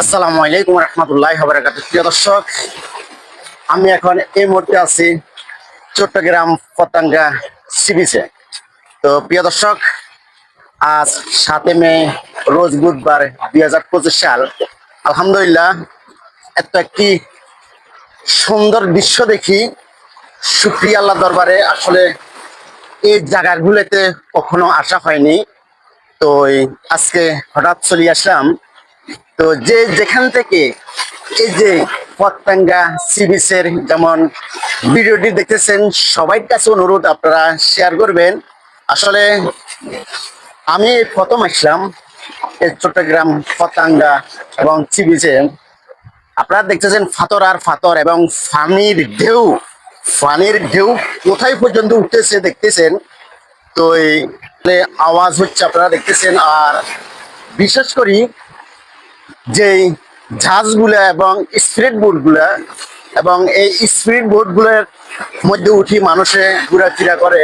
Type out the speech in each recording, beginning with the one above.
আসসালামু আলাইকুম রহমতুল্লাহি ওয়া বারাকাতুহু। প্রিয় দর্শক, আমি এখন এই মুহূর্তে আছি চট্টগ্রাম পতেঙ্গা সি বিচে। তো প্রিয় দর্শক, আজ 7 মে, রোজ বুধবার, 2025 সাল। আলহামদুলিল্লাহ, এত একটি সুন্দর দৃশ্য দেখি। শুকরিয়া আল্লাহ দরবারে। আসলে এই জায়গাগুলোতে কখনো আসা হয়নি, তো আজকে হঠাৎ চলে আসলাম। তো যে যেখান থেকে এই যে পতেঙ্গা সি বিচের যেমন ভিডিওটি দেখতেছেন, সবার কাছে অনুরোধ আপনারা শেয়ার করবেন। আসলে আমি প্রথম আসলাম এই চট্টগ্রাম পতেঙ্গা এবং সি বিচে। আপনারা দেখতেছেন ফাতর আর ফাতর এবং ফানির ঢেউ কোথায় পর্যন্ত উঠতেছে দেখতেছেন। তো এই আওয়াজ হচ্ছে আপনারা দেখতেছেন। আর বিশেষ করি যে জাহাজগুলা এবং স্পিড বোটগুলা, এবং এই স্পিড বোটগুলোর মধ্যে উঠি মানুষে ঘোরাফেরা করে।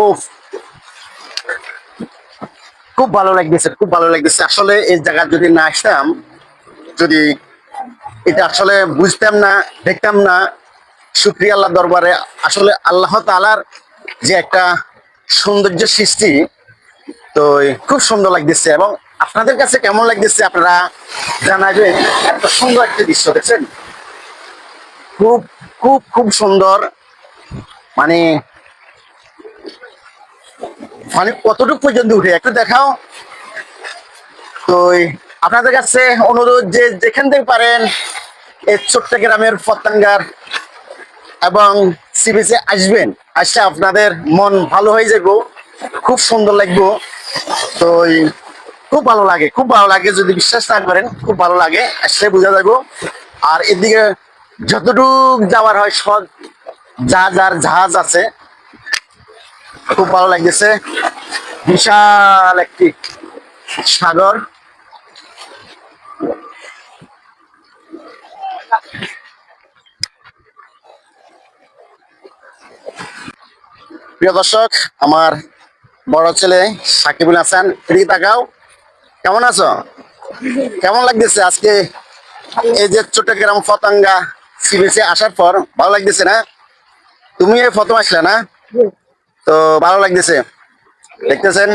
ও, খুব ভালো লাগতেছে, খুব ভালো লাগতেছে। আসলে এই জায়গা যদি না আসতাম, যদি এটা আসলে বুঝতাম না, দেখতাম না। শুকরিয়া আল্লাহ দরবারে। আসলে আল্লাহ তাআলার যে একটা সৌন্দর্য সৃষ্টি, তো খুব সুন্দর লাগতেছে। এবং আপনাদের কাছে কেমন লাগতেছে আপনারা জানাবেন। এত সুন্দর একটা দৃশ্য দেখছেন, খুব খুব খুব সুন্দর। মানে মানে কতটুকু পর্যন্ত উঠে একটু দেখাও। তো আপনাদের কাছে অনুরোধ যে যেখান থেকে পারেন এই চট্টগ্রামের পতেঙ্গার এবং সি বিচে আসবেন। আসলে আপনাদের মন ভালো হয়ে যাবো, খুব সুন্দর লাগবো। তো খুব ভালো লাগে, খুব ভালো লাগে। যদি বিশ্বাস না করেন, খুব ভালো লাগে, আসলে বোঝা যাবো। আর এদিকে যতটুক যাওয়ার হয় সব যা যার জাহাজ আছে। খুব ভালো লাগতেছে, বিশাল একটি সাগর। প্রিয় দর্শক, আমার বড় ছেলে সাকিবুল হাসান, এদিকে তাকাও। কেমন আছো? কেমন লাগতেছে আজকে এই যে চট্টগ্রাম পতেঙ্গা সি বিচে আসার পর? ভালো লাগতেছে না? তুমি এই প্রথম আসলে না? তো ভালো লাগতেছে দেখতেছেন।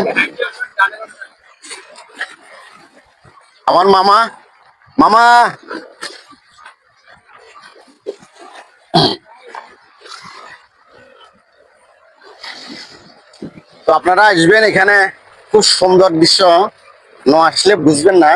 আমার মামা, মামা, তো আপনারা আসবেন এখানে, খুব সুন্দর দৃশ্য। না আসলে বুঝবেন না।